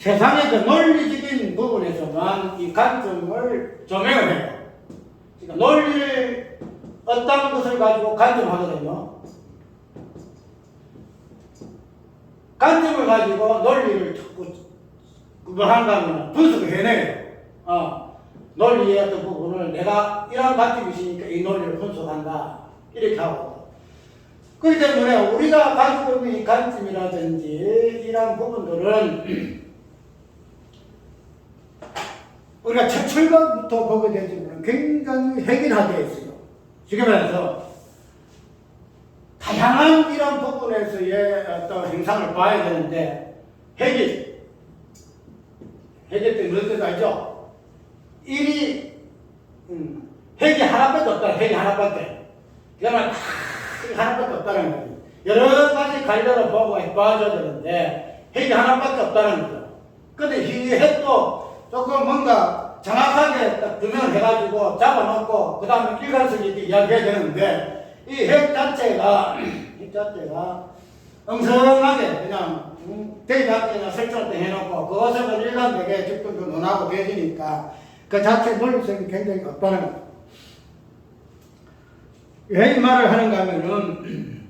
세상의 그 논리적인 부분에서만 이 관점을 조명을 해요. 그러니까 논리를 어떤 것을 가지고 관점하거든요. 관점을 가지고 논리를 자꾸 구분한가 하면 분석을 해내요. 논리의 어떤 부분을 내가 이런 관점이 있으니까 이 논리를 분석한다. 이렇게 하고. 그렇기 때문에 우리가 가지고 있는 이 관점이라든지 이런 부분들은 우리가 철거부터 보게 되지만 굉장히 획일화되어 있어요. 지금 말해서 다양한 이런 부분에서의 어떤 행상을 봐야 되는데 획일 때 무슨 뜻 알죠? 일이 획이 하나밖에 없다. 획이 하나밖에. 그러면 하나밖에 없다는 거예요. 여러 가지 관련을 보고 봐줘야 되는데 획이 하나밖에 없다는 거죠. 근데 이 획도 조금 뭔가 정확하게 딱 규명을 해가지고 잡아놓고 그 다음에 일관성 있게 이야기해야 되는데 이 획 자체가 엉성하게 그냥 대입학교나 설정을 해놓고 그것을 일관되게 집중도 논하고 되지니까 그 자체 논리성이 굉장히 없다는 거예요. 왜 이 말을 하는가 하면은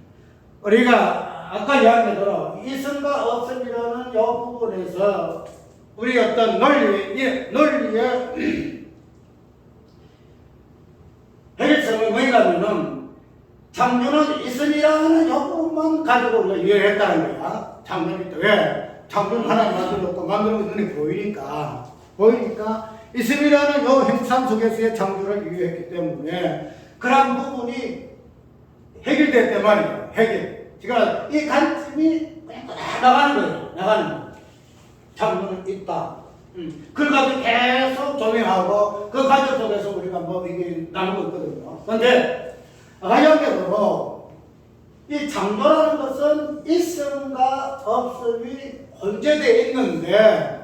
우리가 아까 이야기대로 있음과 없음이라는 이 부분에서 우리 어떤 논리의 해결성은 뭐인가 하면은 창조는 있음이라는 이 부분만 가지고 우리가 이해했다는 거야. 창조는 왜? 창조는 하나님 만들었고 만드는 게 눈에 보이니까 있음이라는 이 형상 속에서의 창조를 이해했기 때문에 그런 부분이 해결됐단 말이에요. 해결. 그러니까 이 관점이 그냥 나가는 거예요. 나가는 거예요. 창조는 있다. 그걸 가지고 계속 조명하고 그 과정 속에서 우리가 뭐 이게 나누고 있거든요. 그런데 가정적으로 이 창조라는 것은 있음과 없음이 혼재되어 있는데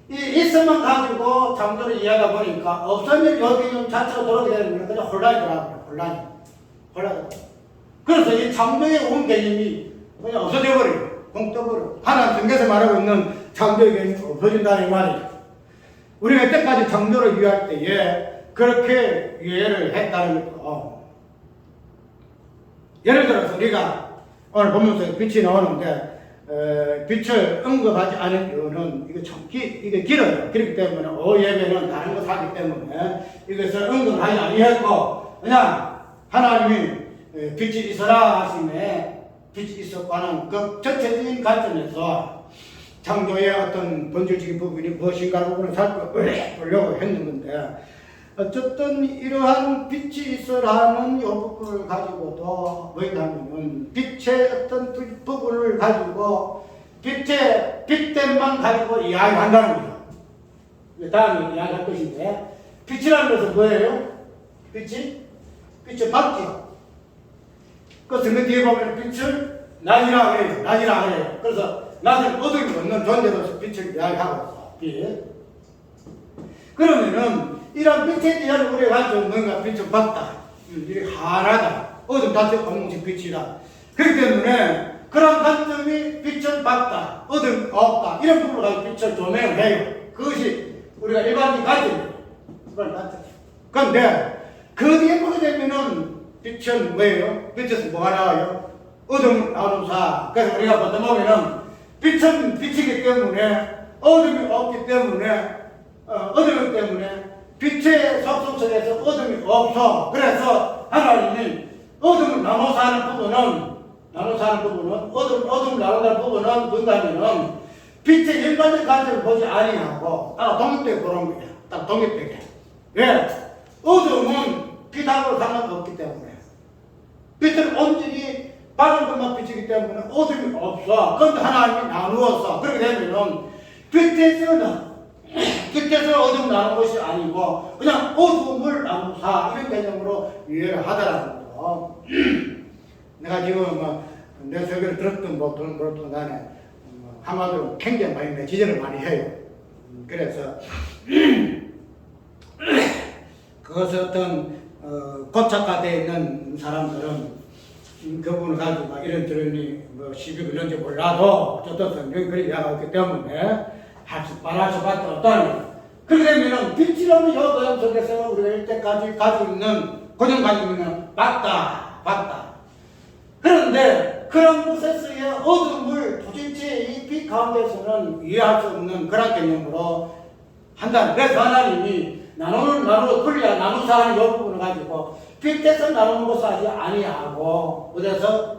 이 있음만 가지고 창조를 이해하다 보니까 없음이 여기 자체가 들어오게 되면 그냥 혼란이 들어가요. 혼란이. 그래서 이 창조의 온 개념이 그냥 없어져 버려요. 공 떠버려. 하나님 성경에서 말하고 있는 창조의 개념이 없어진다는 말이에요. 우리가 이때까지 창조를 이해할 때에 그렇게 이해를 했다는 거. 예를 들어서 우리가 오늘 보면서 빛이 나오는데 빛을 언급하지 않은 이유는 이게 길어요. 그렇기 때문에 예배는 다른 것을 하기 때문에 이것을 언급하지 아니했고 그냥 하나님이 빛이 있어라 하심에 빛이 있었고 하는 그 전체적인 관점에서 창조의 어떤 본질적인 부분이 무엇인가 부분을 살펴보려고 했는 건데 어쨌든 이러한 빛이 있어라는 이 부분을 가지고도 뭐냐면은 빛의 어떤 부분을 가지고 빛의 빛됨만 가지고 이야기한다는 거죠. 다음에 이야기할 것인데 빛이라는 것은 뭐예요? 빛이 밝지요. 그 성경 뒤에 보면 빛을 낮이라 그래요. 그래서 낮은 어둠이 없는 존재로서 빛을 이야기하고 있어. 빛. 그러면은 이런 빛에 대한 우리의 관점은 뭔가 빛은 밝다. 이게 환하다. 어둠 자체가 없는 빛이다. 그렇기 때문에 그런 관점이 빛은 밝다. 어둠 없다. 이런 부분을 가지고 빛을 조명을 해요. 그것이 우리가 일반적인 관점이에요. 그런데 그 뒤에 보게 되면은 빛은 뭐예요? 빛에서 뭐가 나와요? 어둠 나오는 사. 그래서 우리가 보다 보면은 빛은 빛이기 때문에 어둠이 없기 때문에 어둠이기 때문에 빛의 속성 속에서 어둠이 없어. 그래서 하나님이 어둠을 나눠서 하는 부분은 어둠을 나눈다는 부분은 뭔가면은 빛의 일반적 관점을 보지 아니하고 딱 독립되게 보는 거야. 딱 독립되게. 왜? 어둠은 빛하고 상관없기 때문에. 빛은 온전히 밝은 것만 빛이기 때문에 어둠이 없어. 그런데 하나님이 나누었어. 그렇게 되면은 빛에서 어둠 나눈 것이 아니고 그냥 어둠을 나누사 이런 개념으로 이해를 하더라는 거. 내가 지금 내 설교를 들었든 못 들었든 간에 한마디로 굉장히 많이 지적을 많이 해요. 그래서 그것을 어떤 고착화되어 있는 사람들은 그 부분을 가지고 이런저런 시비 걸는지 몰라도 어쨌든 성경이 그렇게 이야기하기 때문에 말할 수밖에 없다는 거예요. 그렇게 되면은 빛이라는 요 도형 속에서 우리가 이때까지 가지고 있는 고정관념은 맞다. 그런데 그런 것에서의 어둠을 도대체 이 빛 가운데서는 이해할 수 없는 그런 개념으로 한다는. 그래서 하나님이 나누고 분리한 나누사 하는 이 부분을 가지고 빛에서 나누는 것을 하지 아니하고 어디서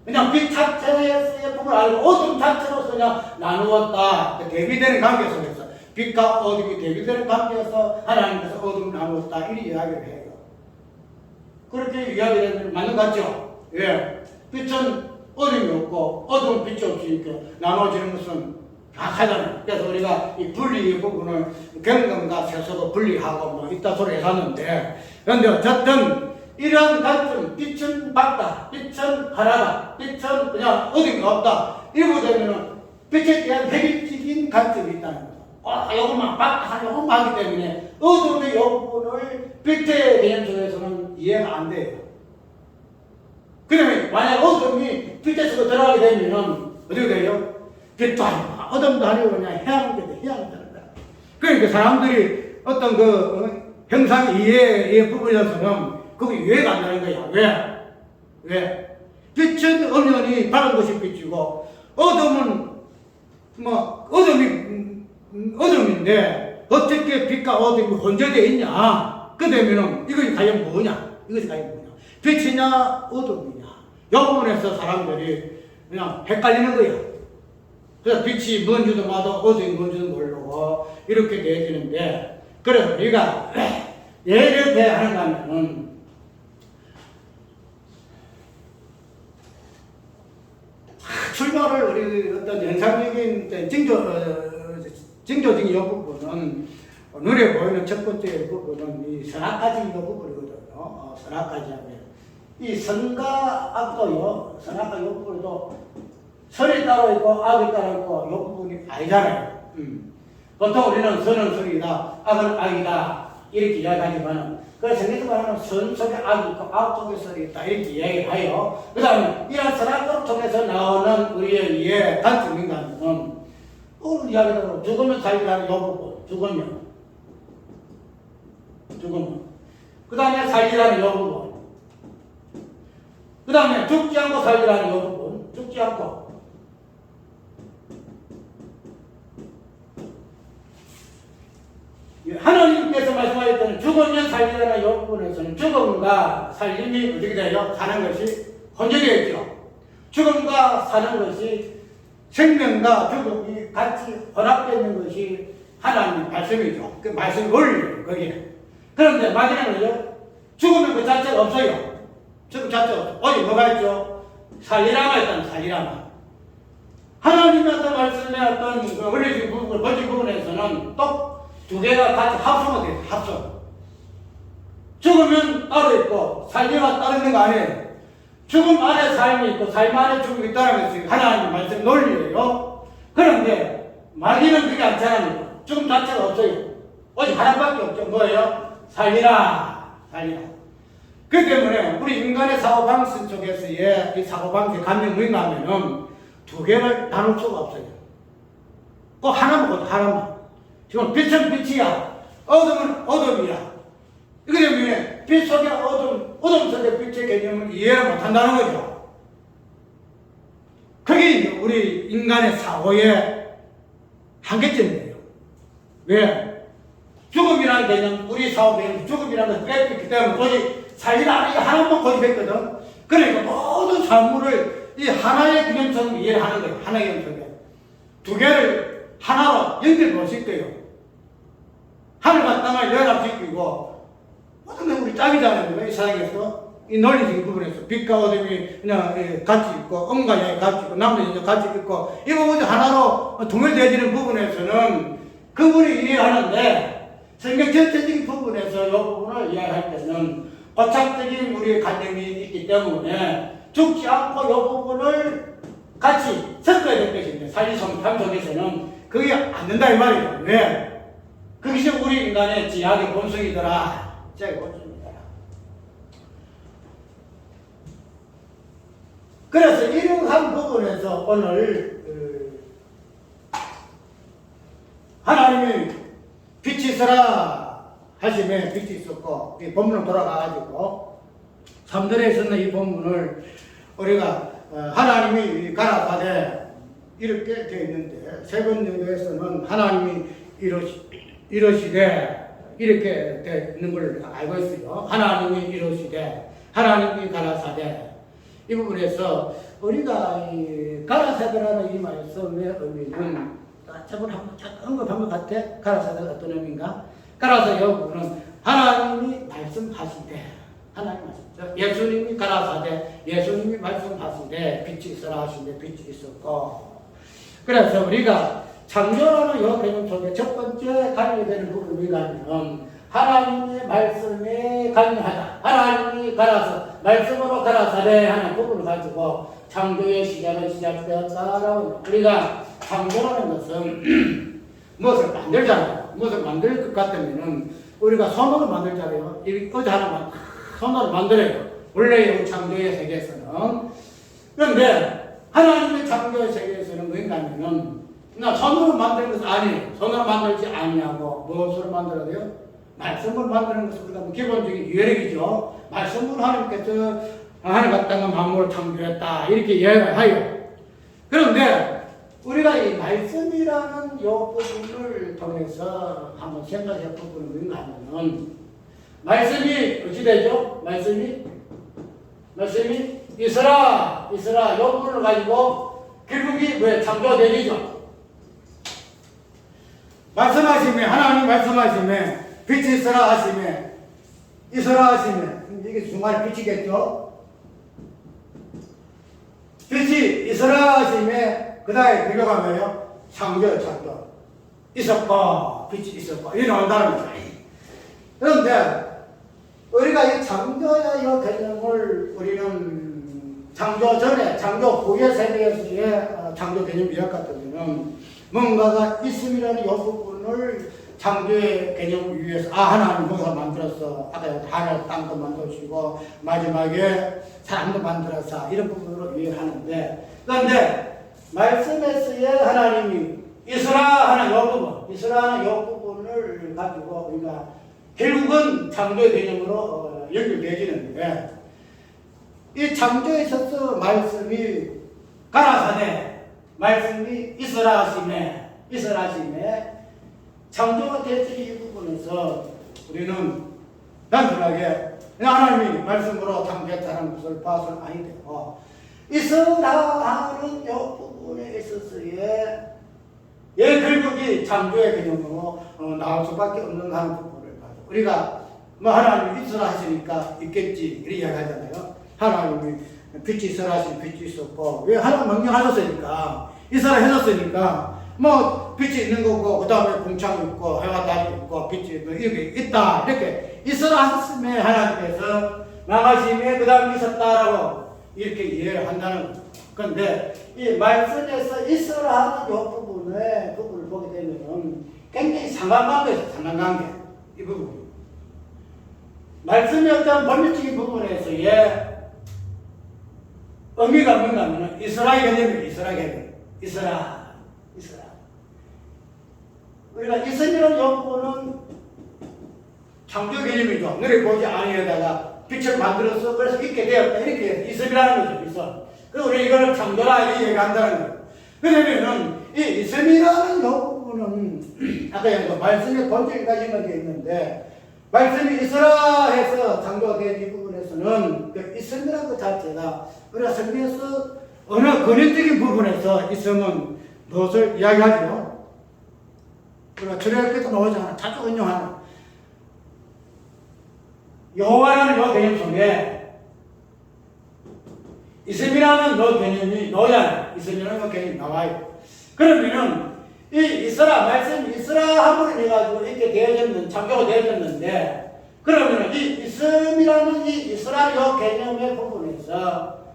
그냥 빛 자체의 부분을 알고 어둠 자체로서 그냥 나누었다. 대비되는 관계 속에서 빛과 어둠이 대비되는 관계에서 하나님께서 어둠을 나누었다. 이렇게 이야기를 해요. 그렇게 이야기를 맞는 것 같죠? 예. 빛은 어둠이 없고 어둠은 빛이 없으니까 나눠지는 것은 약하잖아요. 그래서 우리가 이 분리의 부분을 경건과 세속을 분리하고 뭐 이따 소리 했었는데, 그런데 어쨌든 이러한 관점, 빛은 밝다, 빛은 하나다, 빛은 그냥 어둠이 없다. 이러고 되면은 빛에 대한 회의적인 관점이 있다는 거죠. 요것만 밝다, 요것만 하기 때문에 어둠의 요 부분을 빛의 개념 속에서는 이해가 안 돼요. 그러면 만약 어둠이 빛에 속에 들어가게 되면은 어떻게 돼요? 빛도 아니고 어둠도 아니고 그냥 해양인데 해양이다. 그러니까 사람들이 어떤 형상 이해의 부분에서는 그게 이해가 안 되는 거야. 왜? 빛은 엄연히 밝은 것이 빛이고 어둠은 어둠인데 어떻게 빛과 어둠이 혼재되어 있냐? 그 되면은 이것이 과연 뭐냐? 빛이냐 어둠이냐? 이 부분에서 사람들이 그냥 헷갈리는 거야. 그래서 빛이 뭔지도 마도 어둠이 뭔지도 모르고 이렇게 되어지는데, 그래서 우리가 예를 들어 하는가 하면은 출발을 우리 어떤 현상적인 징조적인 이 부분은 눈에 보이는 첫 번째 부분은 이 선악과적인 부분이거든요. 선악과지 하면 이 선과 악도요, 선악과 이 부분도 선이 따로 있고 악이 따로 있고 이 부분이 아니잖아요. 보통 우리는 선은 선이다, 악은 악이다 이렇게 이야기하지만 그 성경에서 말하는 선 속에 악이 있고 악 속에 선이 있다 이렇게 이야기를 해요. 그 다음에 이런 선악과를 통해서 나오는 우리의 이해 관점인가는 오늘 이야기대로 죽으면 살리라는 이 부분, 죽으면 그 다음에 살리라는 이 부분, 그 다음에 죽지 않고 살리라는 이 부분, 죽지 않고 하나님께서 말씀하셨던 죽으면 살리라는 이 부분에서는 죽음과 살림이 어떻게 돼요? 사는 것이 혼재되어 있죠. 죽음과 사는 것이 생명과 죽음이 같이 혼합되어 있는 것이 하나님 말씀이죠. 그 말씀 원리예요, 거기에. 그런데 마지막은요, 죽으면 그 자체가 없어요. 죽음 자체가 없어요. 어디 뭐가 있죠? 살리라가 있다는 살리라가. 하나님의 어떤 말씀의 어떤 그 원리적인 부분, 본질 부분에서는 또 두 개가 같이 합성이 돼요. 합성. 죽으면 따로 있고 살리가 따로 있는 거 아니에요. 죽음 안에 삶이 있고 삶 안에 죽음이 있다는 것이 하나님의 말씀 논리예요. 그런데 마귀는 그게 않잖아요. 죽음 자체가 없어요. 오직 하나밖에 없죠. 뭐예요? 살리라. 그렇기 때문에 우리 인간의 사고방식 속에서의 이 사고방식 감명 무인하면은 두 개를 나눌 수가 없어요. 꼭 하나만. 지금 빛은 빛이야. 어둠은 어둠이야. 이거 때문에 빛 속에 어둠 속에 빛의 개념을 이해를 못한다는 거죠. 그게 우리 인간의 사고의 한계점이에요. 왜? 죽음이라는 개념, 우리 사고 개념, 죽음이라는 것을 뺐기 때문에 오직 살리라 하나만 고집했거든. 그러니까 모든 사물을 이 하나의 균형처럼 이해를 하는 거예요. 하나의 균형처럼. 두 개를 하나로 연결 못 시켜요. 하늘과 땅을 연합시키고, 어떤 게 우리 짝이잖아요. 이 세상에서. 이 논리적인 부분에서. 빛과 어둠이 그냥 같이 있고, 음과 양이 같이 있고, 남과 여자 같이 있고, 이거 모두 하나로 통일되어지는 부분에서는 그분이 이해하는데, 성경 전체적인 부분에서 이 부분을 이해할 때는 고착적인 우리의 관념이 있기 때문에 죽지 않고 이 부분을 같이 섞어야 될 것인데, 사실상 속에서는 그게 안 된다 이 말이에요. 왜? 그것이 우리 인간의 지약의 본성이더라. 지약의 본성이더라. 그래서 이러한 부분에서 오늘 하심에 빛이 있었고, 이 본문으로 돌아가가지고 3절에 있었는 이 본문을 우리가 하나님이 가라사대 이렇게 되어 있는데, 세번역에서는 하나님이 이러시되 이렇게 되어 있는 걸 알고 있어요. 하나님이 이러시되, 하나님이 가라사대. 이 부분에서 우리가 이 가라사대라는 이 말씀의 의미는 저번 한번 언급한 것 같아. 가라사대가 어떤 의미인가? 가라사대 이 부분은 하나님이 말씀하시되, 하나님 말씀. 예수님이 가라사대, 예수님이 말씀하시되 빛이 있어라 하시되 빛이 있었고. 그래서 우리가 창조라는 이 개념 속에 첫 번째 관여되는 부분이 가면 하나님의 말씀에 관여하다. 하나님이 가라서 말씀으로 가라사대 하는 부분을 가지고 창조의 시작은 시작되었다라고. 우리가 창조라는 것은 무엇을 만들잖아요. 무엇을 만들 것 같으면은 우리가 손으로 만들잖아요. 이 의자 하나만 손으로 만들어요. 원래의 창조의 세계에서는. 그런데 하나님의 창조의 세계에서는 뭐인가면은 손으로 만드는 것은 아니에요. 손으로 만들지 아니하고 무엇으로 만들어야 돼요? 말씀으로 만드는 것은 우리가 기본적인 유래이죠. 말씀으로 하나님께서 하나님과 땅과 만물을 창조했다 이렇게 이해를 해요. 그런데 우리가 이 말씀이라는 이 부분을 통해서 한번 생각해 볼 부분은 뭔가 하면은, 말씀이 어찌 되죠? 말씀이 있으라 이 부분을 가지고 결국이 왜 창조되죠? 말씀하시면, 하나님 말씀하시면 빛이 있으라 하시면, 있으라 하시면, 이게 중간에 빛이겠죠? 빛이 있으라 하시면 그 다음에 비교가 뭐예요? 창조. 있었고, 빛이 있었고, 이게 나온다는 거죠. 그런데 우리가 이 창조의 이 개념을 우리는 창조 전에, 창조 후의 세계에서의 창조 개념 이해 같으면 뭔가가 있음이라는 이 부분을 창조의 개념을 위해서, 하나님 뭔가 만들었어. 아까 하늘 땅도 만드시고 마지막에 사람도 만들었어. 이런 부분으로 이해를 하는데, 그런데 말씀에서의 하나님이 있으라 하는 이 부분, 있으라 하는 이 부분을 가지고 우리가 결국은 창조의 개념으로 연결되어지는데, 이 창조에 있어서 말씀이 가라사대, 말씀이 있으라 하심에 창조가 되어진 이 부분에서 우리는 단순하게 하나님이 말씀으로 창조했다는 것을 봐서는 아니 되고, 있으라 하는 이 부분에 있어서의 결국이 창조의 개념으로 나올 수밖에 없는 하는 부분을 봐서 우리가 하나님이 있으라 하시니까 있겠지 이렇게 이야기하잖아요. 하나님이 빛이 있으라 하시니 빛이 있었고, 왜 하나님 명령하셨으니까, 있으라 해줬으니까 빛이 있는 거고, 그 다음에 공창이 있고 해가 달이 있고 빛이 이렇게 있다, 이렇게 있으라 하셨으면 하나님께서 나가심에 그 다음에 있었다라고 이렇게 이해를 한다는 거죠. 그런데 이 말씀에서 있으라 하는 이 부분을 보게 되면 굉장히 상관관계에서 상관관계, 이 부분. 말씀의 어떤 본질적인 부분에서의 의미가 뭔가 하면 있으라 개념이에요. 있으라. 우리가 있으라는 이 부분은 창조 개념이죠. 너를 보지 아니하다가 빛을 만들어서 그래서 있게 되었다, 이렇게 있음이라는 거죠. 있어. 그래서 우리 이걸 창조라 이렇게 얘기한다는 거예요. 그러면은 이 있음이라는 이 부분은 아까 말씀의 본질까지 되어 있는데, 말씀이 있으라 해서 창조가 된 이 부분에서는 그 있음이라는 것 자체가 우리가 성경에서 어느 근원적인 부분에서 있음은 무엇을 이야기하죠? 우리가 출애굽 때도 나오잖아. 자주 인용하는 여호와라는 이 개념 속에 있음이라는 이 개념이 나오잖아요. 있음이라는 이 개념이 나와요. 그러면은 이 있으라, 말씀이 있으라 함으로 해가지고 이렇게 되어졌는, 창조가 되어졌는데, 그러면은 이 있음이라는 이 있으라 이 개념의 부분에서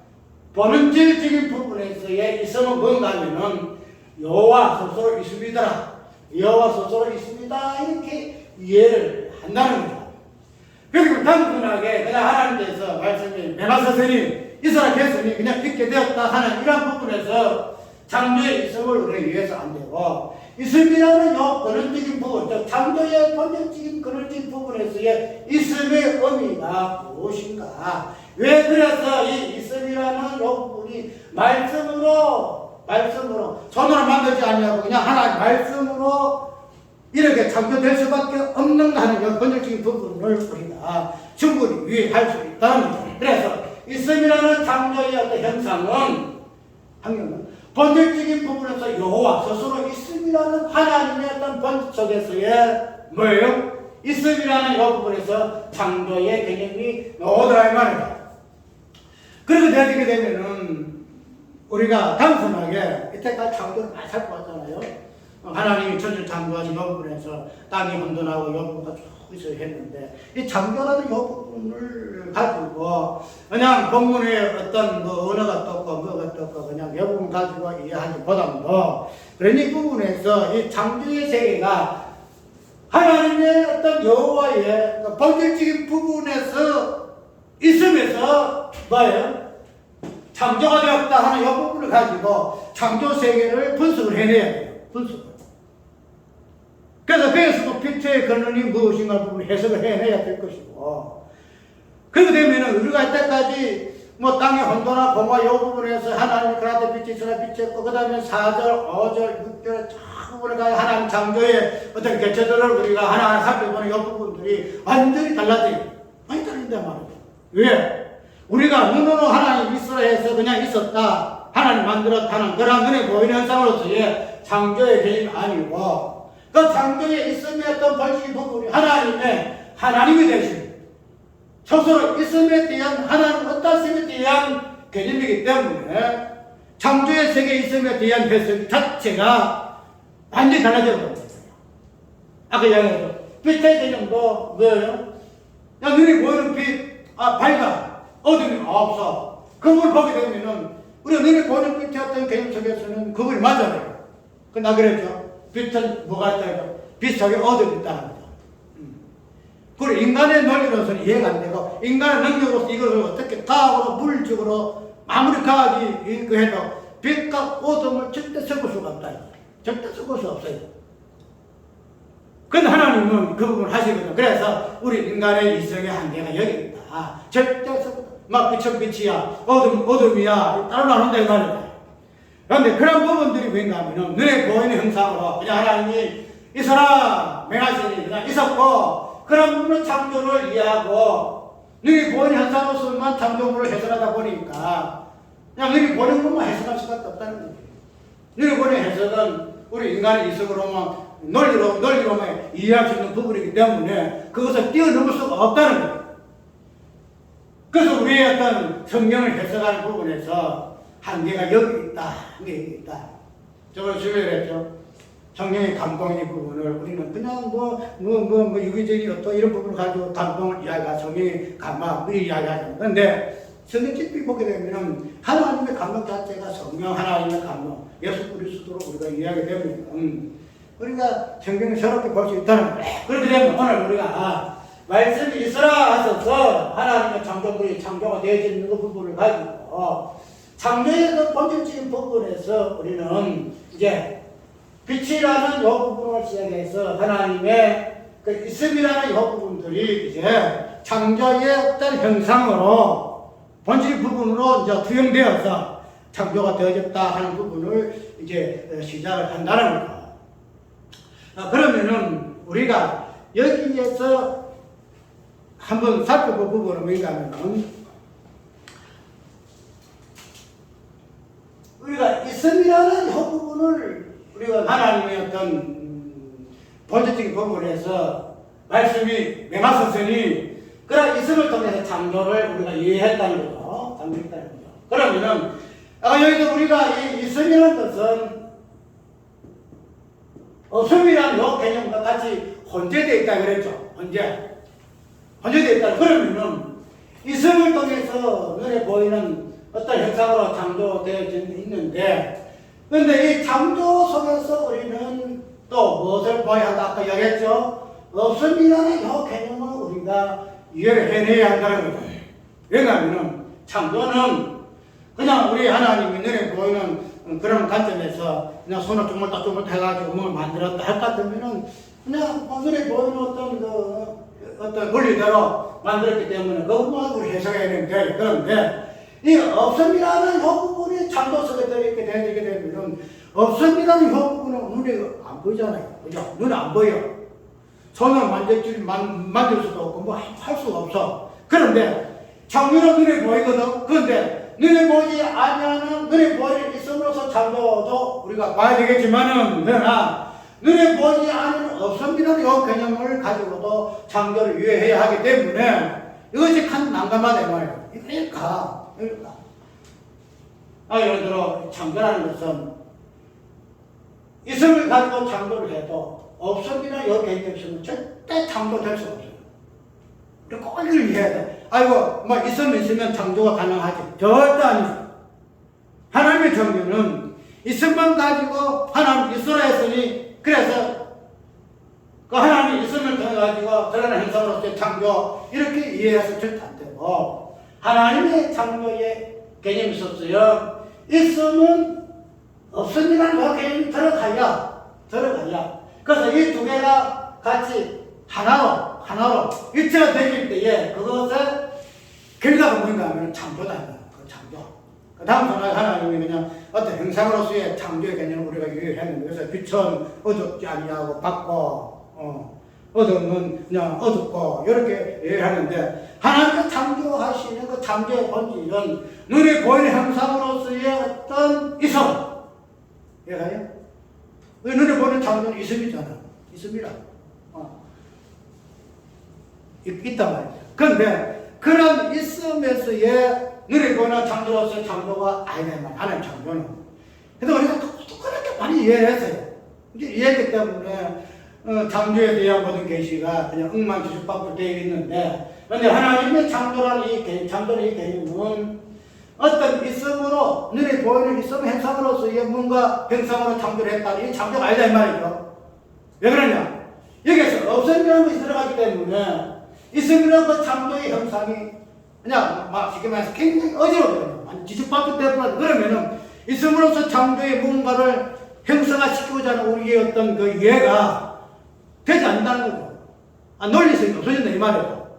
본질적인 부분에서의 있음은 뭔가 하면은 여호와 스스로 있습니다. 여호와 스스로 있습니다. 이렇게 이해를 한다는 거죠. 그리고 단순하게 그냥 하나님께서 말씀이 메마서서니 이스라엘 했으니 그냥 있게 되었다 하는 이런 부분에서 창조의 있음을 우리가 이해해서 안 되고, 있음이라는 요 근원적인 부분, 즉 창조의 본질적인 근원적인 부분에서의 있음의 의미가 무엇인가? 왜 그래서 이 있음이라는 요 부분이 말씀으로 손으로 만들지 않냐고 그냥 하나님 말씀으로 이렇게 창조될 수밖에 없는 하는 요 본질적인 부분을 우리가 충분히 이해할 수 있다는 거죠. 그래서 있음이라는 창조의 어떤 형상은 본질적인 부분에서 여호와 스스로 있음이라는 하나님의 어떤 본질 속에서의 뭐예요? 있음이라는 이 부분에서 창조의 개념이 나오더라 이 말이에요. 그렇게 되게 되면은 우리가 단순하게 이때까지 창조를 많이 살펴봤잖아요. 하나님이 천지를 창조하신 이 부분에서 땅이 혼돈하고 이 부분가 쭉 있어야 했는데 이 창조라는 이 부분을 가지고 그냥 본문에 어떤 뭐 언어가 떴고 뭐가 떴고 그냥 이 부분 가지고 이해하기보다도 그런 이 부분에서 이 창조의 세계가 하나님의 어떤 여호와의 본질적인 부분에서 있으면서 뭐예요? 창조가 되었다 하는 이 부분을 가지고 창조 세계를 분석을 해내야 돼요. 분석을. 그래서 거기서도 빛의 근원이 무엇인가 부분을 해석을 해내야 될 것이고, 그렇게 되면은 우리가 이때까지 뭐 땅의 혼돈과 공화 이 부분에서 하나님이 그라데 빛이 있으나 빛이 없고, 그 다음에 4절, 5절, 6절에 쫙 부분을 가지고 하나님 창조의 어떤 개체들을 우리가 하나하나 살펴보는 이 부분들이 완전히 달라져요. 많이 다른단 말이에요. 왜? 우리가 눈으로 하나님 있으라 해서 그냥 있었다, 하나님 만들었다는 그런 눈에 보이는 현상으로서의 창조의 개념이 아니고, 그 창조에 있음의 어떤 본질적인 부분이 하나님이 되신 스스로 있음에 대한 하나님 어떤 것에 대한 개념이기 때문에 창조의 세계에 있음에 대한 해석 자체가 완전히 달라져 버렸어요. 아까 이야기했죠. 빛의 개념도 뭐예요? 그냥 눈이 보이는 빛, 밝아, 어둠이 없어. 그걸 보게 되면은 우리가 눈이 보이는 빛의 어떤 개념 속에서는 그걸 맞아요. 나 그랬죠. 빛은 뭐가 있다고? 빛 속에 어둠이 있다는 거죠. 그리고 인간의 논리로서는 이해가 안 되고, 인간의 능력으로서 이것을 어떻게 과학으로, 물리적으로 아무리 과학이 해도 빛과 어둠을 절대 섞을 수가 없다. 절대 섞을 수 없어요. 근데 하나님은 그 부분을 하시거든요. 그래서 우리 인간의 이성의 한계가 여기 있다. 절대 섞을 막 빛은 빛이야, 어둠이야, 따로 나눈다 이 말이야. 그런데 그런 부분들이 뭔가 하면은 눈에 보이는 형상으로 그냥 하나님이 있어라 맹하시니 그냥 있었고, 그런 부분은 창조를 이해하고 눈이 보이는 현상으로서만 창조물을 해석하다 보니까 그냥 눈이 보이는 것만 해석할 수밖에 없다는 거예요. 눈이 보이는 해석은 우리 인간의 이성으로만 논리로만 이해할 수 있는 부분이기 때문에 그것을 뛰어넘을 수가 없다는 거예요. 그래서 우리의 어떤 성경을 해석하는 부분에서 한계가 여기 있다, 여기 있다. 저걸 주의를 했죠. 성경의 감동의 부분을 우리는 그냥 유기적인 또 이런 부분을 가지고 감동을 이야기하고 성경의 감막, 이야기하죠. 그런데 성경 깊이 보게 되면 하나님의 감동 자체가 성령 하나님의 감동, 예수 그리스도로 우리가 이야기 되면 우리가 성경을 새롭게 볼 수 있다는 거예요. 그렇게 되면 오늘 우리가 말씀이 있으라 하셔서 하나님의 창조물이 창조가 되어지는 그 부분을 가지고 창조의 그 본질적인 부분에서 우리는 이제 빛이라는 이 부분을 시작해서 하나님의 그 있음이라는 이 부분들이 이제 창조의 어떤 형상으로 본질 부분으로 이제 투영되어서 창조가 되어졌다 하는 부분을 이제 시작을 한다는 거죠. 그러면은 우리가 여기에서 한번 살펴볼 부분은 뭔가 하면은 우리가 있음이라는 이 부분을 우리가 하나님의 어떤 본질적인 부분에서 말씀이 맹하셨으니 그런 있음을 통해서 창조를 우리가 이해했다는 거죠. 창조했다는 거죠. 그러면은 여기서 우리가 이 있음이라는 것은 없음이라는 이 개념과 같이 혼재되어 있다 그랬죠. 혼재되어 있다. 그러면은 있음을 통해서 눈에 보이는 어떤 형상으로 창조되어 있는데, 그런데 이 창조 속에서 우리는 또 무엇을 봐야 한다? 아까 이야기했죠? 없음이라는 이 개념을 우리가 이해를 해내야 한다는 거죠. 왜냐하면 창조는 그냥 우리 하나님이 눈에 보이는 그런 관점에서 그냥 손을 쪼물딱쪼물딱 해가지고 뭘 만들었다 할 것 같으면은 그냥 눈에 보이는 어떤 원리대로 만들었기 때문에 그것만 우리 해석해야 되면 돼요. 그런데 이 없음이라는 효부분이 창조 속에 들어있게 되게 되면은 없음이라는 효부분은 눈에 안 보이잖아요. 그죠? 눈에 안 보여. 손을 만질 수도 없고 뭐 할 수가 없어. 그런데 창조는 눈에 보이거든. 그런데 눈에 보이지 아니하는 눈에 보이는 있음으로써 창조도 우리가 봐야 되겠지만은 그러나 눈에 보이지 않는 없음이라는 이 개념을 가지고도 창조를 이해해야 하기 때문에 이것이 참 난감하다 이 말이에요. 일까? 예를 들어 창조라는 것은 있음을 가지고 창조를 해도 없음이나 이 개념이 없으면 절대 창조될 수가 없어요. 우리 꼭 이걸 이해해야 돼. 아이고, 뭐 있으면 창조가 가능하지. 절대 아니죠. 하나님의 정규는 있음만 가지고 하나님 있으라 했으니 그래서 그 하나님이 있음을 통해 가지고 드러난 형상으로서의 창조 이렇게 이해해서 절대 안 되고 하나님의 창조의 개념이 있었어요. 있음은 없음이라는 그 개념이 들어가야. 그래서 이 두 개가 같이 하나로 일체가 되길 때에 그것의 결과가 뭔가 하면 창조다. 그 창조. 그 다음 하나님이 그냥 어떤 형상으로서의 창조의 개념을 우리가 이해했는데 그래서 빛은 어둡지 아니하고 밝고 어둠은 그냥 어둡고 이렇게 이해하는데 하나님께서 창조하시는 그 창조의 본질은 눈에 보이는 형상으로서의 어떤 있음. 이해가요? 눈에 보이는 창조는 있음이잖아. 있음이라. 있단 말이죠. 그런데 그런 있음에서의 눈에 보이는 창조로서의 창조가 아니란 하나님 창조는. 그래서 우리가 그렇게 많이 이해했어요. 이제 이해했기 때문에 창조에 대한 모든 계시가 그냥 엉망진창밖으로 되어 있는데 그런데 하나님의 창조라는 이 개념은 어떤 있음으로 눈에 보이는 있음 행상으로서의 뭔가 형상으로 창조를 했다. 이 창조가 아니다 이 말이죠. 왜 그러냐? 여기에서 없음이라는 것이 들어가기 때문에 있음이라는 그 창조의 형상이 그냥 막 쉽게 말해서 굉장히 어지러워요. 뒤죽박죽 되고 그러면은 있음으로써 창조의 뭔가를 형상화시키고자 하는 우리의 어떤 그 이해가 되지 않는다는 거죠. 논리성이 없어진다 이 말이에요.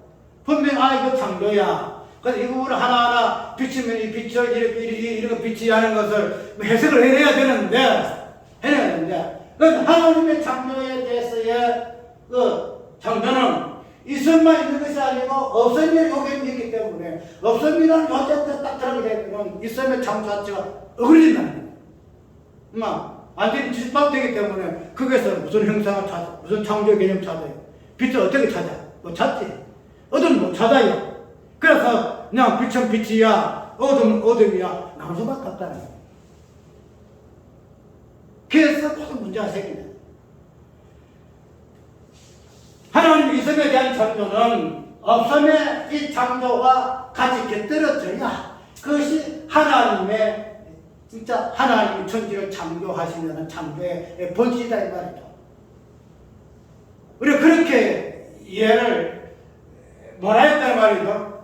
분명히 이거 창조야. 그래서 이 부분을 하나하나 비치면 이 빛을 이렇게 빛이 하는 것을 해석을 해내야 되는데 하나님의 창조에 대해서의 그 창조는 있음만 있는 것이 아니고 없음의 요견이 있기 때문에 없음이라는 요견에 딱 들어가게 되면 있음의 창조 자체가 어그러진다는 거예요. 완전히 뒤집박되기 때문에 거기서 무슨 형상을 찾아, 무슨 창조의 개념 찾아요. 빛을 어떻게 찾아? 못 찾지. 어둠은 못 찾아요. 그래서 그냥 빛은 빛이야, 어둠은 어둠이야 나올 수밖에 없다는 거예요. 그래서 모든 문제가 생깁니다. 하나님의 있음에 대한 창조는 없음의 이 창조와 같이 곁들여져야 그것이 하나님의 진짜 하나님이 천지를 창조하시는 창조의 본질이다 이 말이죠. 우리가 그렇게 이해를 뭐라 했다는 말이죠.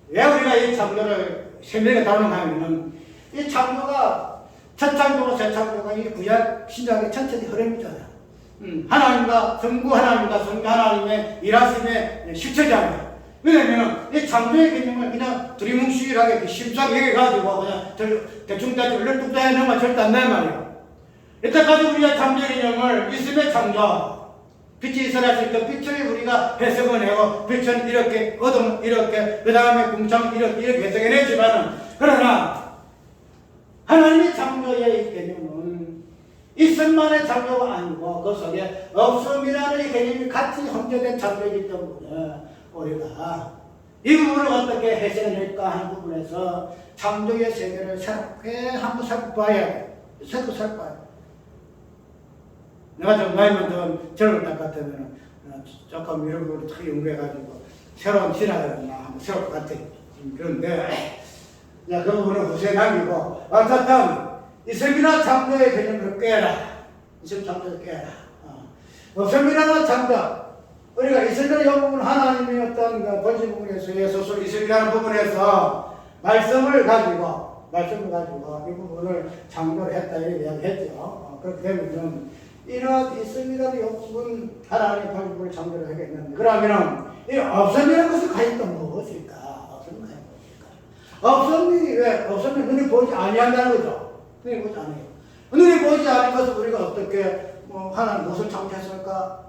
왜 우리가 이 창조를 세밀하게 다루는가 하면은 이 창조가 첫 창조가 새 창조가 이 구약 신약의 전체의 흐름이잖아요. 하나님과 성부 하나님의 일하심의 실체잖아요. 왜냐면 이 창조의 개념을 그냥 두리뭉실하게 심사하게 해가지고 그냥 대충 얼른뚝 해놓으면 절대 안 된단 말이에요. 이때까지 우리가 창조의 개념을 있음의 창조, 빛이 있어야 했을 때 빛을 우리가 해석을 하고 빛은 이렇게 어둠은 이렇게 그 다음에 궁창 이렇게 해석해내지만은 그러나 하나님의 창조의 개념은 있음만의 창조가 아니고 그 속에 없음이라는 개념이 같이 혼재된 창조이기 때문에 우리가 이 부분을 어떻게 해석할까 하는 부분에서 창조의 세계를 새롭게 한번 살펴봐야 돼. 살펴봐야 돼. 내가 좀 나이만 더 젊을 것 같으면 조금 이런 부분을 더 연구해가지고 새로운 진화를 한번 세울 것 같아. 그런데 그 부분은 후세에 남기고 어쨌든 있음이나 창조의 개념을 깨라. 있음 창조를 깨라. 없음이라는 창조. 우리가 있음이라는 부분 하나님의 어떤 그 본질 부분에서 있음이라는 부분에서 말씀을 가지고 말씀을 가지고 이 부분을 창조를 했다 이렇게 이야기했죠. 그렇게 되면 이런 있음이라는 욕심은 하나님의 방법을 창조를 하겠는데 그러면은 이 없음이라는 것은 과연 또 무엇일까? 없음이 과연 무엇일까? 없음이 왜? 없음이 눈이 보이지 아니한다는 거죠. 눈이 보이지 않아요. 눈이 보이지 않은 것을 우리가 어떻게 하나님 무엇을 창조했을까?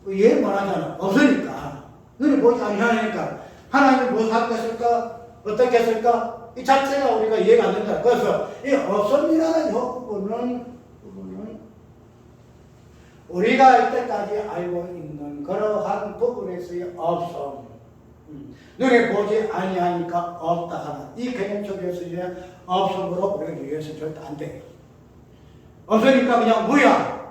이해 못하잖아. 없으니까. 눈이 보이지 아니하니까 하나님이 무엇을 하겠을까? 어떻게 했을까? 이 자체가 우리가 이해가 안 된다. 그래서 이 없음이라는 부분은 우리가 이때까지 알고 있는 그러한 부분에서의 없음, 눈에 보지 아니하니까 없다 하는 이 개념 속에서의 없음으로 우리가 이해해서 절대 안 돼요. 없으니까 그냥 무야.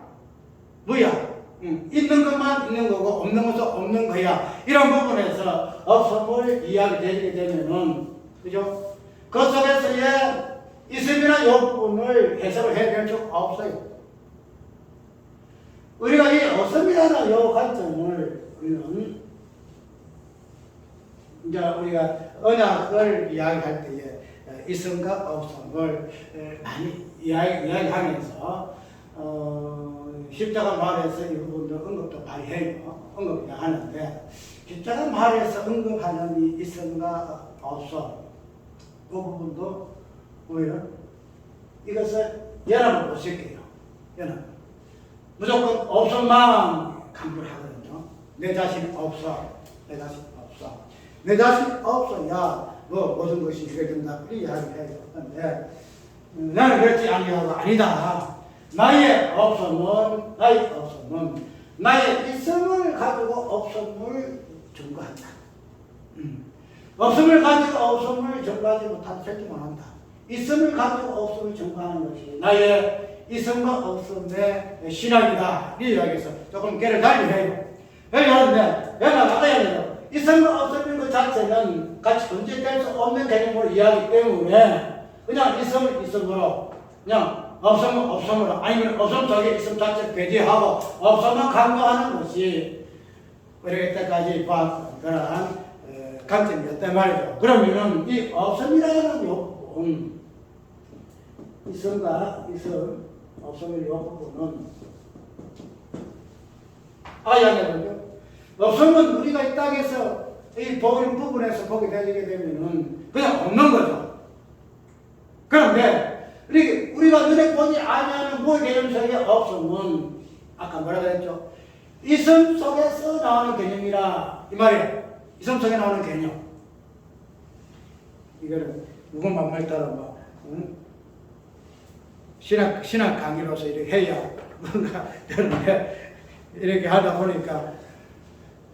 있는 것만 있는 거고 없는 것은 없는 거야. 이런 부분에서 없음을 이야기되게 되면은 그죠? 그 속에서의 있음이나 요 부분을 해석을 해낼 수 없어요. 우리가 이 없음이라는 요 관점을 우리는 이제 우리가 언약을 이야기할 때에 있음과 없음을 많이 이야기하면서 십자가 말에서 이 부분도 언급도 많이 해요. 언급을 하는데 십자가 말에서 언급하는 이 있음과 없음 그 부분도 오히려 이것을 연합을 못 시켜요. 연합. 무조건 없음만 강조를 하거든요. 내 자신 없어. 내 자신 없어. 내 자신 없어야 모든 것이 해결된다. 이 이야기를 해요. 그런데 나는 그렇지 아니하고 아니다. 나의 없음은 나의 있음을 가지고 없음을 증거한다. 없음을 가지고 없음을 증거하지 못한 설득 못한다. 있음을 가지고 없음을 증거하는 것이 나의 있음과 없음의 신앙이다. 이 이야기에서 조금 깨를 달리해요. 그런데 내가 알아야 돼요. 있음과 없음인 것 자체는 같이 존재될 수 없는 개념으로 이해하기 때문에 그냥 있음을 있음으로 그냥 없음은 없음으로 아니면 없음 속에 있음 자체를 배제하고 없음만 강조하는 것이 우리가 이때까지 봐왔던 그러한 관점이었단 말이죠. 그러면은 이 없음이라는 요건 있음과 있음 없음의 요 부분은 아야겠죠. 없음은 우리가 이 땅에서 이 보이는 부분에서 보게 되게 되면은 그냥 없는 거죠. 그런데 우리가 눈에 보지 아니하는 그 개념 속에 없음은 아까 뭐라 그랬죠? 있음 속에서 나오는 개념이라 이 말이에요. 있음 속에 나오는 개념. 이거를 무슨 말 따라 뭐 신학 강의로서 이렇게 해야 뭔가 되는데 이렇게 하다 보니까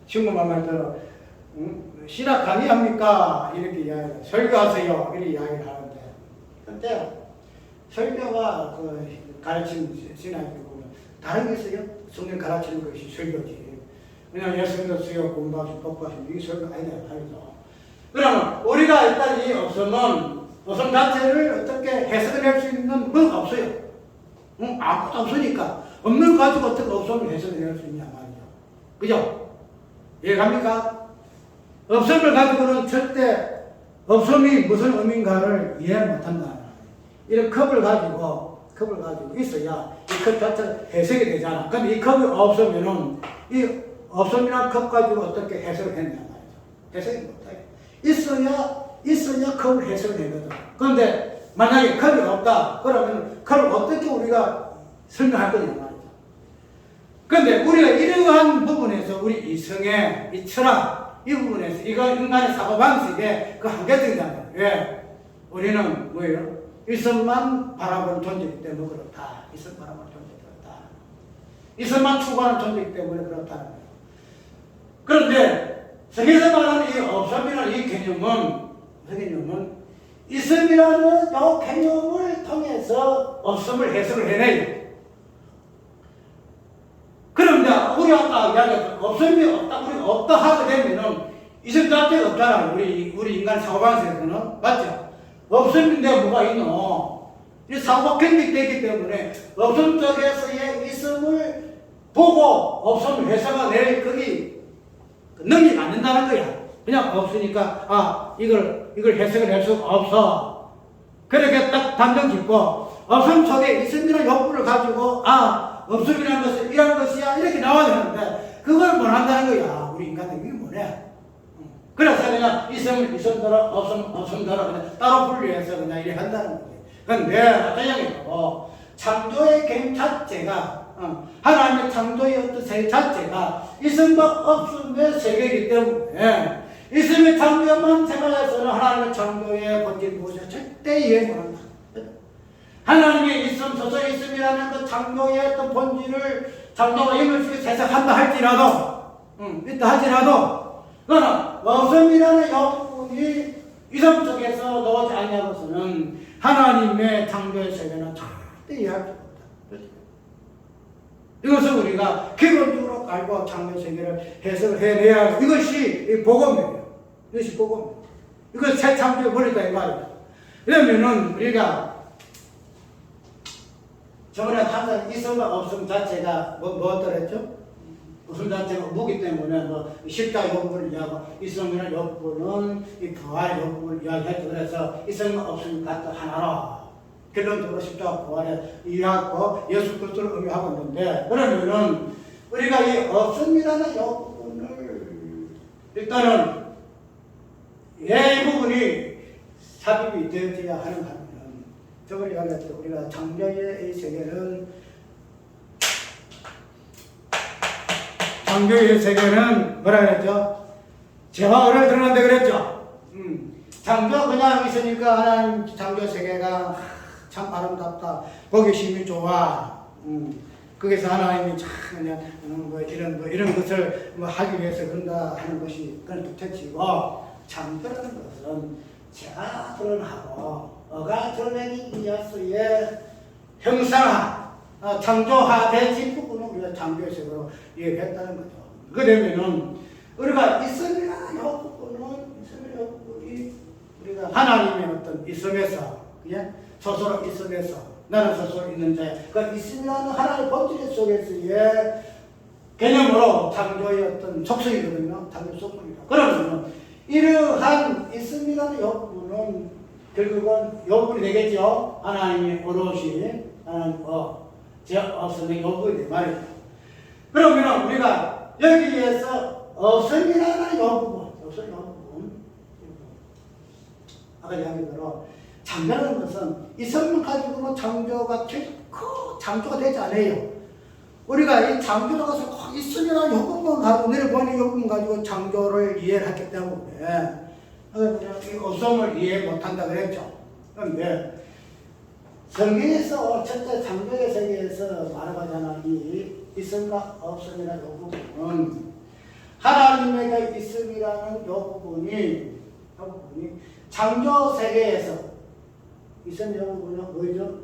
친구만 말대로 신학 강의합니까? 이렇게 이야기해요. 설교하세요. 이렇게 이야기를 하는데 근데 설교가 가르치는 신학이 보면 다른 게 있어요. 성경 가르치는 것이 설교지. 왜냐하면 예수님도 수요 공부하시고 복부하시고 이게 설교 아니다. 그러면 우리가 일단 이 없음은 없음 자체를 어떻게 해석해낼 수 있는 건 없어요. 아무것도 없으니까 없는 거 가지고 어떻게 없음을 해석해낼 수 있냐 말이죠. 그죠? 이해갑니까? 없음을 가지고는 절대 없음이 무슨 의미인가를 이해 못한다. 이런 컵을 가지고 있어야 이 컵 자체가 해석이 되잖아. 근데 이 컵이 없으면은 이 없음이란 컵 가지고 어떻게 해석을 했냐 말이죠. 해석이 못해. 있어야 컵을 해석을 되거든. 그런데 만약에 컵이 없다. 그러면 컵을 어떻게 우리가 설명할 거냐 말이죠. 그런데 우리가 이러한 부분에서 우리 이성의 이 철학 이 부분에서 이거 인간의 사고방식의 그 한계점이잖아요. 왜? 우리는 뭐예요? 있음만 바라보는 존재이기 때문에 그렇다. 있음 바라보는 존재이기 그렇다. 있음만 추구하는 존재이기 때문에 그렇다는 거예요. 그런데 성경에서 말하는 이 없음이라는 이 개념은 있음이라는 이 개념을 통해서 없음을 해석을 해내요. 그런데 우리 아까 이야기했던 없음이 없다, 우리가 없다 하게 되면은 있음 자체가 없잖아요. 우리 인간 사고방식에서는. 맞죠? 없음인데 뭐가 있노? 이 사고가 경직되기 때문에 없음 쪽에서의 있음을 보고 없음을 해석해낼 그게 능력이 안 된다는 거야. 그냥 없으니까 이걸 해석을 할 수가 없어. 그렇게 딱 단정 짓고 없음 속에 있음이라는 욕구를 가지고 없음이라는 것은 이런 것이야 이렇게 나와야 되는데 그걸 못 한다는 거야. 우리 인간은 이게 뭐래? 그래서 그냥 있으면 있음대로 없음대로 그냥 따로 분리해서 그냥 이렇게 한다는 거지. 그런데 어떤 얘기고 창조의 개념 자체가 하나님의 창조의 어떤 세계 자체가 있음과 없음의 세계이기 때문에 있음의 창조만 생각해서는 하나님의 창조의 본질 무엇을 절대 이해 못한다. 하나님의 있음, 소속의 있음이라는 그 창조의 어떤 본질을 창조가 힘을 쓰게 해석한다 할지라도 있다 할지라도 그러나 없음이라는 여부분이 있음 속에서 나오지 않냐고서는 하나님의 창조의 세계는 절대 이해할 수 없다. 이것을 우리가 기본적으로 알고 창조의 세계를 해석을 해내야 하고 이것이 복음이에요. 이것이 복음이에요. 이걸 새 창조에 버리다 이 말이에요. 그러면은 우리가 저번에 항상 있음과 없음 자체가 뭐더랬죠? 없음 자체가 무기 때문에 십자 요구를 이야기하고 있음이라는 요구는 이 부활 요구를 이야기했죠. 그래서 있음과 없음이 같은 하나로 결론적으로 십자가 부활에 이해하고 예수 그리스도를 의미하고 있는데 그러면은 우리가 이 없음이라는 요구를 일단은 이 부분이 삽입이 되어져야 하는 겁니다. 저번에 이야기했죠. 우리가 창조의 이 세계는 뭐라 그랬죠? 죄와 의를 드러난다 그랬죠. 창조 그냥 있으니까 하나님 창조 세계가 참 아름답다. 보기 심히 좋아. 거기서 하나님이 참 그냥 이런 것을 하기 위해서 그런다 하는 것이 그런 뜻이고 창조라는 것은 죄가 드러나고 어가 드러내기 위해서의 형상화, 창조화된 부분을 우리가 창조의 세계로 이해했다는 거죠. 그러면은 우리가 있음이라는 부분이 우리가 하나님의 어떤 있음에서 스스로 있음에서 나는 스스로 있는 자, 그 있음이라는 하나의 본질 속에서의 개념으로 창조의 어떤 속성이거든요. 창조 속성이다. 그러면 이러한 있음이라는 욕구는 결국은 욕구이 되겠죠. 하나님의 오롯이 하나님 죄 없음의 욕구이 말이죠. 그러면 우리가 여기에서 없음이라는 욕구, 아까 이야기대로 창조라는 것은 있음만 가지고는 창조가 결코 창조가 되지 않아요. 우리가 이 창조가 꼭 있음이라는 욕구만 가지고 내려보는 욕구만 가지고 창조를 이해했기 때문에 이 없음을 이해 못한다 그랬죠. 그런데 성경에서 첫째 창조의 세계에서 말하자면 이 있음과 없음이라는 요구는 하나님의 있음이라는 요구분이 창조 세계에서 있음 요구분은 뭐죠?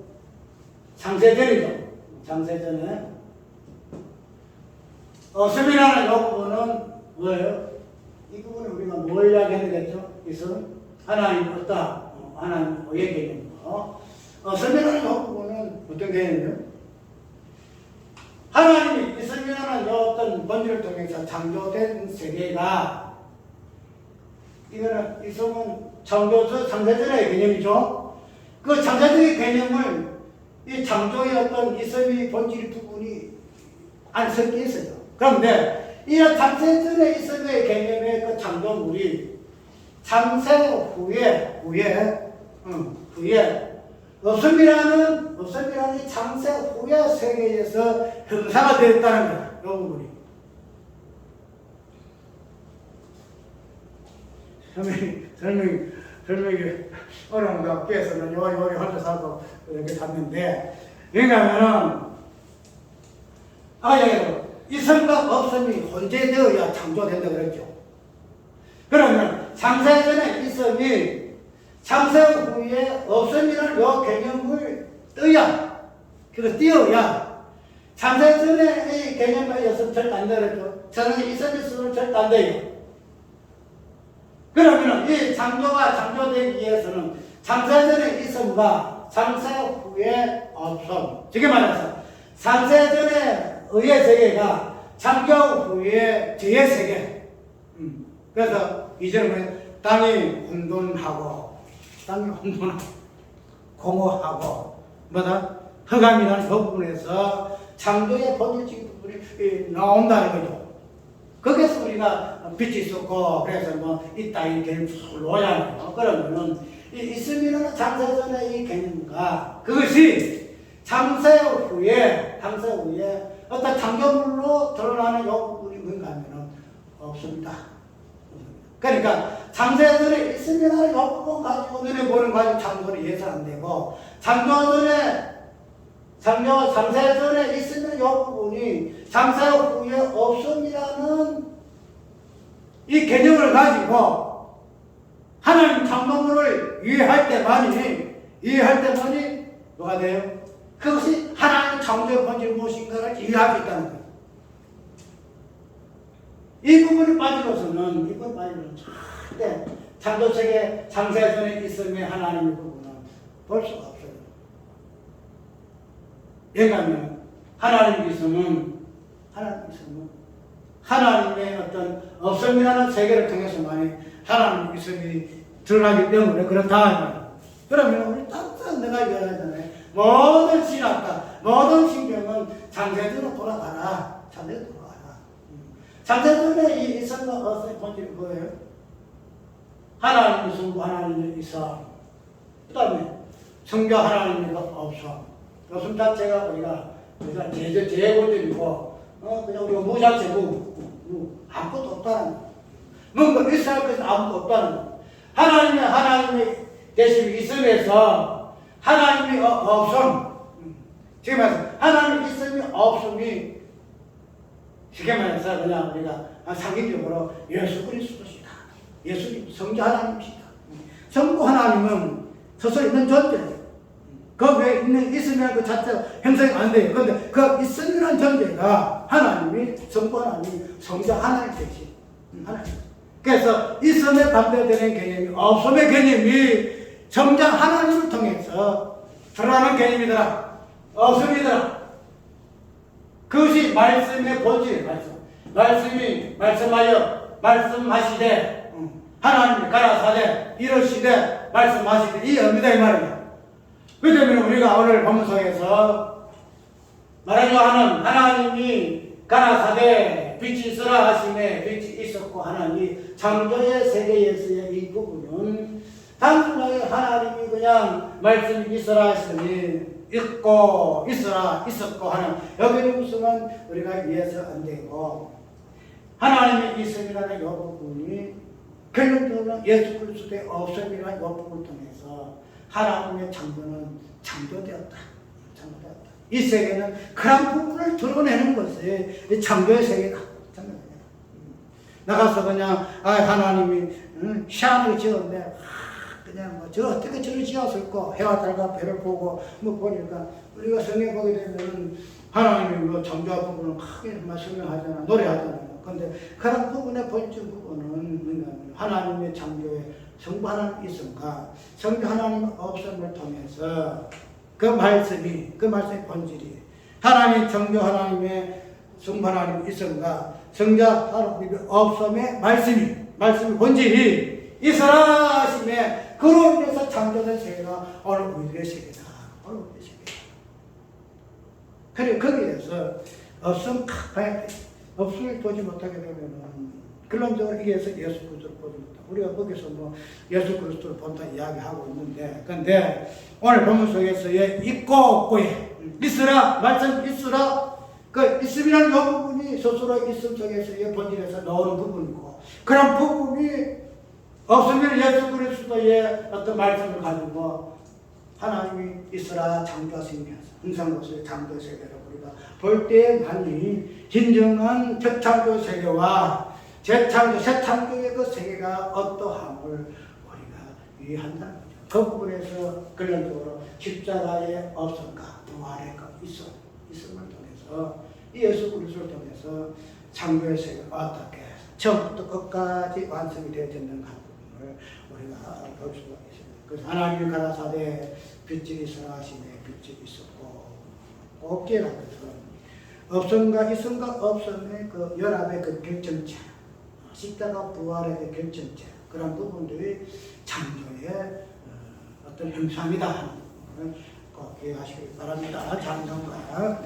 창세전이죠. 창세전에 없음이라는 요구분은 뭐예요? 이 부분을 우리가 뭘 이야기했겠죠? 있음 하나님 없다. 하나님 의의 개념이고 없음이라는 요구분은 어떤 개념이에요? 하나님이 있음이라는 어떤 본질을 통해서 창조된 세계가 이거는 있음은 창조서 창세전의 개념이죠. 그 창세전의 개념을 이 창조의 어떤 있음의 본질 부분이 안 섞여 있어요. 그런데 이 창세전에 있음의 개념의 그 창조물이 창세 후에 없음이라는 창세 후의 세계에서 형상화 되었다는 거야. 이 부분이. 설명이 어려운 거 앞에서는 요리 혼자서 하고 이렇게 갔는데 왜냐하면은 있음과 없음이 혼재되어야 창조된다 그랬죠. 그러면 창세전에 있음이 창세 후에 없음이라는 요 개념을 띄어야 창세전에 이 개념의 없음 절대 안 되겠죠. 저는 있음이 있으면 절대 안 돼요. 그러면 이 창조가 창조되기 위해서는 창세전의 있음과 창세 후에 없음. 쉽게 말해서 창세전에 의의 세계가 창조 후에 죄의 세계. 그래서 이제는 땅이 혼돈하고 공허하고 뭐다? 흑암이라는 그 부분에서 창조의 본질적인 부분이 나온다는 거죠. 거기서 우리가 빛이 있었고 그래서 뭐 있다 이 개념 쭉 놓잖아요. 그러면은 이 있음이라는 창세전의 이 개념과 그것이 창세 후에 어떤 창조물로 드러나는 요 부분이 뭔가 하면은 없습니다. 그러니까 창세전에 있음이라는 요 부분 가지고 눈에 보는 가지고 창조를 예상 안 되고 창세전에 있으면 이 부분이 창세 후에 없음이라는 이 개념을 가지고 하나님 창조물을 이해할 때만이 뭐가 돼요? 그것이 하나님 창조의 본질이 무엇인가를 이해할 수 있다는 거예요. 이 부분이 빠지고서는 절대 창조세계 창세전에 있음의 하나님의 부분은 볼 수가 없어요. 왜냐하면 하나님이 있으면 하나님의 어떤 없음이라는 세계를 통해서만이 하나님의 있음이 드러나기 때문에 그렇다. 그러면 우리 항상 내가 얘기하잖아요. 모든 신학과 모든 신경은 창세전으로 돌아가라. 창세전에 이 있음과 없음의 본질이 뭐예요? 하나님의 성부, 하나님의 있음. 그 다음에 성자 하나님의 없음. 없음 자체가 우리가 제본질이고 그냥 우리가 무자체고 아무것도 없다는 거. 뭔가 있어야 해서 아무것도 없다는 거. 하나님의 대신 있음에서 하나님이 없음. 지금 말해서 하나님의 있음이 없음이 쉽게 말해서 그냥 우리가 상징적으로 예수 그리스도시다. 예수님 성자 하나님이시다. 성부 하나님은 서서 있는 존재예요. 그 외에 있으면 그 자체가 형성이 안 돼요. 그런데 그 있음이라는 존재가 하나님이 성부 하나님, 성자 하나님 되시. 하나님. 그래서 있음에 반대되는 개념이 없음의 개념이 성자 하나님을 통해서 드러나는 개념이더라. 없음이더라. 그것이 말씀의 본질이에요. 말씀이 말씀하시되 하나님이 가라사대 이러시되 말씀하시되 이 의미다 이 말이에요. 그 때문에 우리가 오늘 본문에서 말하려 하는 하나님이 가라사대 빛이 있으라 하심에 빛이 있었고 하나님이 창조의 세계에서의 이 부분은 단순하게 하나님이 그냥 말씀이 있으라 하시니 있고 있으라 있었고 하는 여기는 무슨 우리가 이해해서 안 되고 하나님의 있음이라는 이 부분이 결론적으로 예수 그리스도의 없음이라는 이 부분을 통해서 하나님의 창조는 창조되었다. 이 세계는 그런 부분을 드러내는 것이 창조의 세계다. 나가서 그냥 하나님이 시안을 지었는데 그냥 저 어떻게 저를 지었을까? 해와 달과 별을 보고 보니까 우리가 성경 보게 되면 하나님이 창조한 부분을 크게 설명하잖아, 노래하잖아요. 그런데 그런 부분의 본질 부분은 뭐냐면 하나님의 창조에 성부 하나님 있음과 성부 하나님 없음을 통해서 그 말씀의 본질이 하나님 창조 하나님의 성부 하나님 있음과 성자 하나님의 없음의 말씀의 본질이 있으라 하심에 그로 인해서 창조된 세계가 오늘 우리의 세계다. 그래 거기에서 없음을 보지 못하게 되면은 결론적으로 이게서 예수 그리스도를 보지 못하고 우리가 거기서 예수 그리스도를 본다 이야기하고 있는데 근데 오늘 본문 속에서 있고 없고에 있으라 말씀 있으라 그 있음이라는 그 부분이 스스로 있음 속에서의 본질에서 나오는 부분이고 그런 부분이 없으면 예수 그리스도의 어떤 말씀을 가지고 하나님이 있으라 창조하시면서 항상 그것을 창조 세계로 우리가 볼 때만이 진정한 재창조 세계와 새 창조의 그 세계가 어떠함을 우리가 이해한다는 거죠. 그 부분에서 결론적으로 십자가의 없음과 부활의 있음을 통해서 예수 그리스도를 통해서 창조의 세계가 어떻게 처음부터 끝까지 완성이 되어졌는가 부분을 우리가 볼 수가 있습니다. 그래서 하나님이 가라사대 빛이 있으라 하시되 빛이 있었고 없게라는 것은 없음과 있음과 없음의 그 연합의 그 결정체 십자가 부활의 그 결정체 그런 부분들이 창조의 어떤 형상이다 하는 꼭 기억하시길 바랍니다. 장정과